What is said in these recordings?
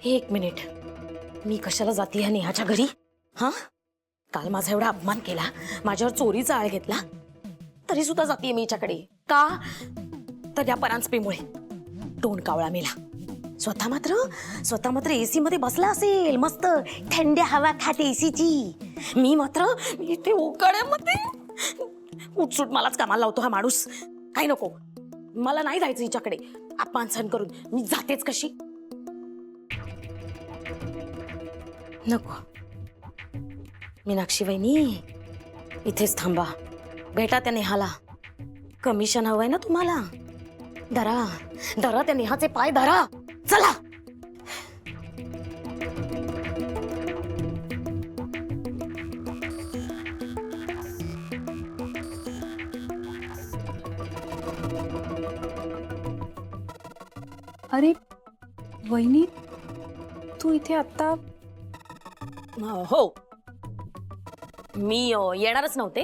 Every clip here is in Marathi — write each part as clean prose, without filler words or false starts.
एक मिनिट, मी कशाला जाते ह्या नेहाच्या घरी? हा, काल माझा एवढा अपमान केला, माझ्यावर चोरीचा आळ घेतला, तरी सुद्धा जाते मी हिच्याकडे का? तर या परांजपेमुळे तोंड कावळा मेला. स्वतः मात्र एसी मध्ये बसला असेल, मस्त थंड हवा खात एसीची. मी मात्र इथे उकाड्यामध्ये उठसूट मलाच कामाला लावतो हा माणूस. काही नको, मला नाही जायचं हिच्याकडे. अपमान सहन करून मी जातेच कशी. नको, मीनाक्षी वहिनी इथेच थांबा, भेटा त्या नेहाला. कमिशन हवंय ना तुम्हाला? धरा धरा त्या नेहाचे पाय धरा, चला. अरे वहिनी, तू इथे आता? हो, मी येणारच नव्हते.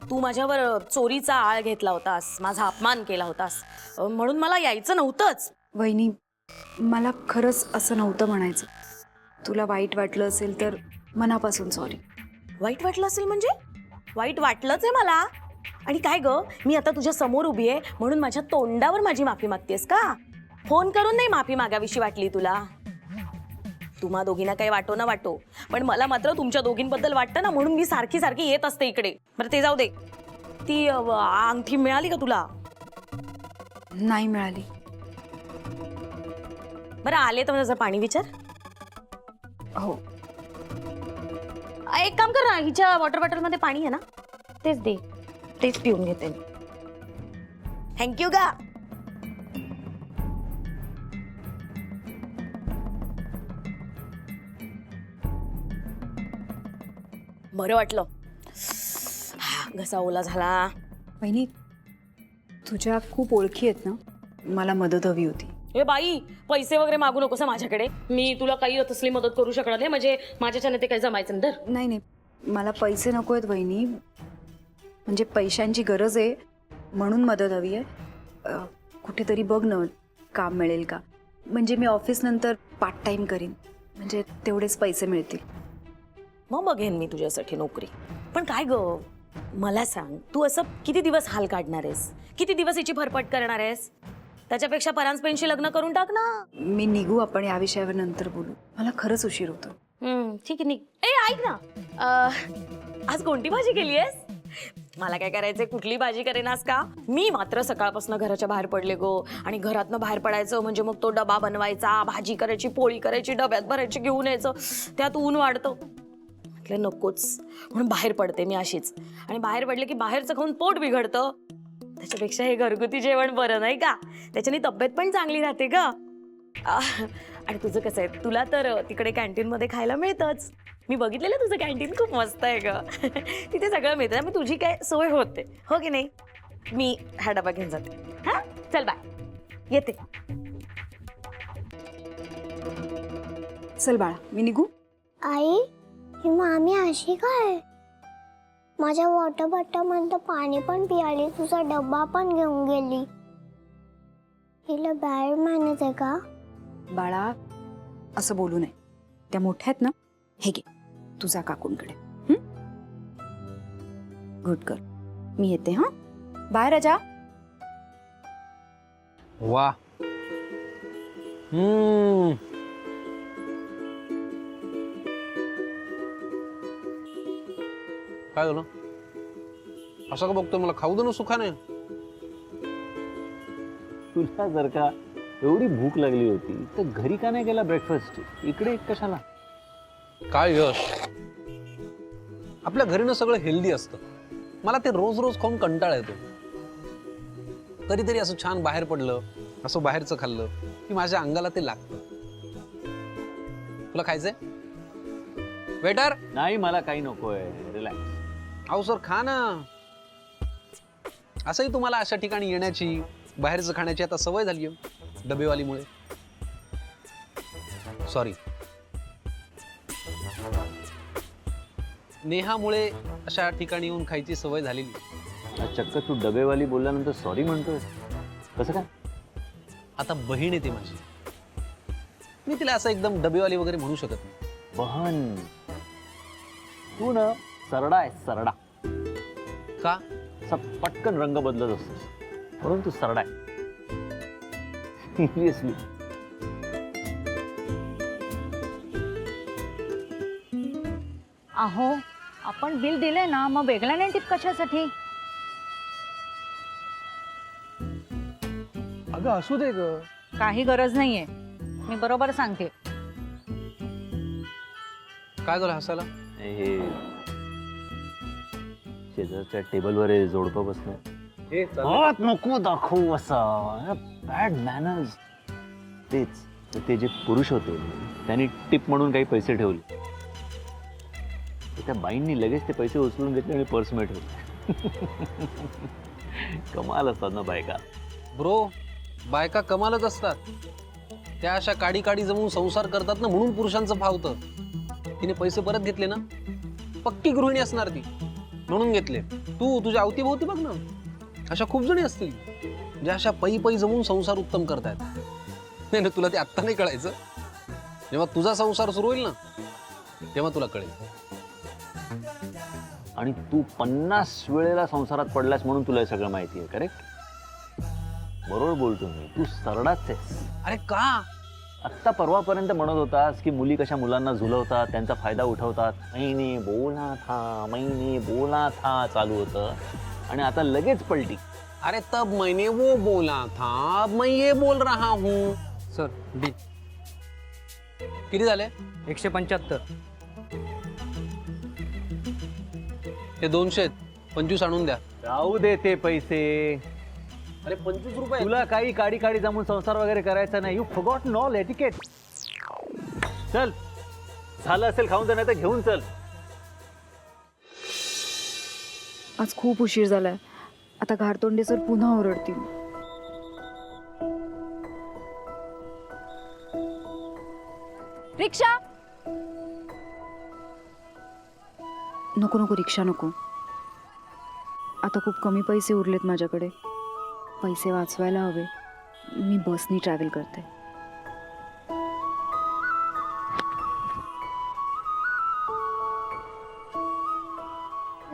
तू माझ्यावर चोरीचा आळ घेतला होतास, माझा अपमान केला होतास, म्हणून मला यायचं नव्हतंच. वहिनी, मला खरंच असं नव्हतं म्हणायचं. तुला वाईट वाटलं असेल तर मनापासून सॉरी. वाईट वाटलं असेल म्हणजे? वाईट वाटलंच आहे मला. आणि काय ग, मी आता तुझ्या समोर उभी आहे म्हणून माझ्या तोंडावर माझी माफी मागतेस का? फोन करून नाही माफी मागावीशी वाटली तुला? तुम्हा दोघींना काही वाटो ना वाटो, पण मला मात्र तुमच्या दोघींबद्दल वाटतं ना, म्हणून मी सारखी सारखी येत असते इकडे. बरं ते जाऊ दे, ती अंगठी मिळाली का तुला? नाही मिळाली. बरं आले तर जर पाणी विचार. हो. एक काम कर ना, हिच्या वॉटर बॉटलमध्ये पाणी आहे ना, तेच दे, तेच पिऊन घेते. थँक्यू गा. बरं वाटलं, घसा ओला झाला. वहिनी, तुझ्या खूप ओळखी आहेत ना, मला मदत हवी होती. ए बाई, पैसे वगैरे मागू नकोस माझ्याकडे. मी तुला काही तसली मदत करू शकणार नाही, म्हणजे माझ्याच्याने ते काही जमायचं नाही. नाही नाही, मला पैसे नको आहेत वहिनी, म्हणजे पैशांची गरज आहे म्हणून मदत हवी आहे. कुठेतरी बघ ना, काम मिळेल का? म्हणजे मी ऑफिस नंतर पार्ट टाइम करीन, म्हणजे तेवढेच पैसे मिळतील. मग बघेन मी तुझ्यासाठी नोकरी. पण काय ग, मला सांग, तू असं किती दिवस हाल काढणार आहेस? किती दिवस याची फरफट करणार आहेस? त्याच्यापेक्षा परांजपेंशी लग्न करून टाक ना. मी निघू, आपण या विषयावर नंतर बोलू. मला खरंच उशीर होतो. ठीक आहे, निघ. ए ऐक ना, आज कोणती भाजी केली आहेस? मला काय करायचंय, कुठली भाजी करेनास का? मी मात्र सकाळपासून घराच्या बाहेर पडले गो, आणि घरातनं बाहेर पडायचं म्हणजे मग तो डबा बनवायचा, भाजी करायची, पोळी करायची, डब्यात भरायची, घेऊन यायचं, त्यात ऊन वाढतं. म्हटलं नकोच, म्हणून बाहेर पडते मी अशीच. आणि बाहेर पडले की बाहेरचं खाऊन पोट बिघडतं. त्याच्यापेक्षा हे घरगुती जेवण बरं नाही का? त्याच्याने तब्येत पण चांगली राहते ग. आणि तुझं कसं आहे, तुला तर तिकडे कॅन्टीनमध्ये खायला मिळतंच. मी बघितलेलं तुझं कॅन्टीन खूप मस्त आहे ग. तिथे सगळं मिळतं, मग तुझी काय सोय होते, हो की नाही? मी हा डबा घेऊन जाते. हा, चल बाय, येते. चल बाळा, मी निघू. आई, ही मामी अशी काय? माझ्या वॉटर बॉटलमध्ये पाणी पण पियाली, तुझा डब्बा पण घेऊन गेली. हिला बॅड मॅनर्स आहे का? बाळा, असं बोलू नये. त्या मोठ्या आहेत ना, हे घे तुझा काकूंकडे. गुड कर, मी येते. हा, बाय राजा. वा. काय झालं? असं का बघतोय? मला खाऊ दे ना सुखाने. तुला जर का एवढी भूक लागली होती तर घरी का नाही गेला ब्रेकफास्ट? इकडे कशाला? काय यश, आपल्या घरी ना सगळं हेल्दी असतं. मला ते रोज रोज खाऊन कंटाळा येतो. कधीतरी असं छान बाहेर पडलं, असं बाहेरचं खाल्लं की माझ्या अंगाला ते लागतं. तुला खायचंय? वेटर. नाही, मला काही नकोय, रिलॅक्स. अहो सर, खा ना. असंही तुम्हाला अशा ठिकाणी येण्याची, बाहेरचं खाण्याची आता सवय झाली आहे डबेवालीमुळे. सॉरी. नेहामुळे अशा ठिकाणी येऊन खायची सवय झालेली. चक्क तू डबेवाली बोलल्यानंतर सॉरी म्हणतोय, कसं काय? आता बहीण आहे ती माझी. मी तिला असं एकदम डबेवाली वगैरे म्हणू शकत नाही. बहन तू ना सरडा आहे सरडा. का? असा पटकन रंग बदलत असतोस म्हणून तू सरडा आहे. सिरियसली. अहो आपण बिल दिले ना, मग वेगळ्याने टिप कशासाठी? अगं असू दे ग. काही गरज नाहीये, मी बरोबर सांगते. काय झालं हसायला? हे शेजारच्या टेबलवर हे जोडपं बसलं. हात नको दाखवू असा. Bad manners. तेच तर ते जे पुरुष होते त्यांनी टिप म्हणून काही पैसे ठेवले. त्या बाईंनी लगेच ते पैसे उचलून घेतले आणि पर्समध्ये ठेवले. कमाल असतात ना बायका. ब्रो, बायका कमालच असतात. त्या अशा काडी काडी जमून संसार करतात ना, म्हणून पुरुषांचं फावतं. तिने पैसे परत घेतले ना, पक्की गृहिणी असणार ती, म्हणून घेतले. तू तुझ्या अवतीभोवती बघ ना, अशा खूप जणी असतील ज्या अशा पै पै जमून संसार उत्तम करतायत. नाही ना, तुला ते आत्ता नाही कळायचं. जेव्हा तुझा संसार सुरू होईल ना, तेव्हा तुला कळेल. आणि तू 50 वेळेला संसारात पडलास म्हणून तुला हे सगळं माहिती आहे. करेक्ट? बरोबर बोलतो मी. तू सरडाच आहेस. अरे का? आत्ता परवापर्यंत म्हणत होतास की मुली कशा मुलांना झुलवतात, त्यांचा फायदा उठवतात. मैंने बोला था चालू होतं आणि आता लगेच पलटी. अरे तब मैंने वो बोला था, अब मैं ये बोल रहा हूँ. सर डी किती झाले? 175. हे 200 25 आणून द्या. राहू दे ते पैसे. अरे 25 रुपये. तुला काही काडी काडी जमून संसार वगैरे करायचा नाही. You forgotten all etiquette. चल, झालं असेल खाऊन तर, नाही तर घेऊन चल. आज खूप उशीर झालाय. आता घारतोंडे सर पुन्हा ओरडतील. रिक्षा नको नको, रिक्षा नको. आता खूप कमी पैसे उरलेत माझ्याकडे. पैसे वाचवायला हवे. मी बसनी ट्रॅव्हल करते.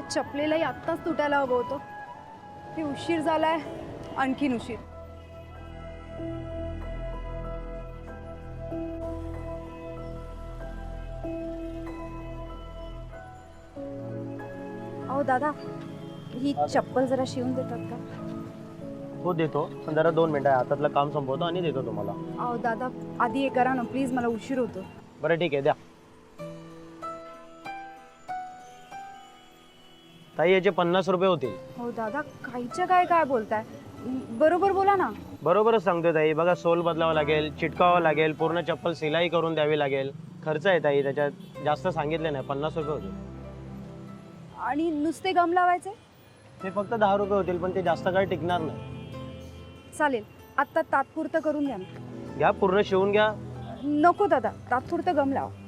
चपलेलाही आत्ताच तुटायला हवं होतं. ते उशीर झालाय, आणखीन उशीर. अहो दादा, ही चप्पल जरा शिवून देतात का? हो देतो, पण जरा 2 मिनिटं हातातलं काम संपवतो आणि देतो तुम्हाला. अहो दादा, आधी हे करा ना प्लीज, मला उशीर होतो. बरं ठीक आहे, द्या. ताई याचे 50 रुपये होतील. हो दादा, काहीच्या काय काय बोलताय? बरोबर बोला ना. बरोबरच सांगतोय ताई. बघा, सोल बदलावं लागेल, चिटकावं लागेल, पूर्ण चप्पल सिलाई करून द्यावी लागेल. खर्च आहे ताई त्याच्यात. जास्त सांगितले नाही, 50 रुपये होतील. आणि नुसते गम लावायचे? ते फक्त 10 रुपये होतील, पण ते जास्त काळ टिकणार नाही. चालेल, आत्ता तात्पुरतं करून घ्या ना. घ्या, पूर्ण शिवून घ्या. नको दादा, तात्पुरतं गम लावा.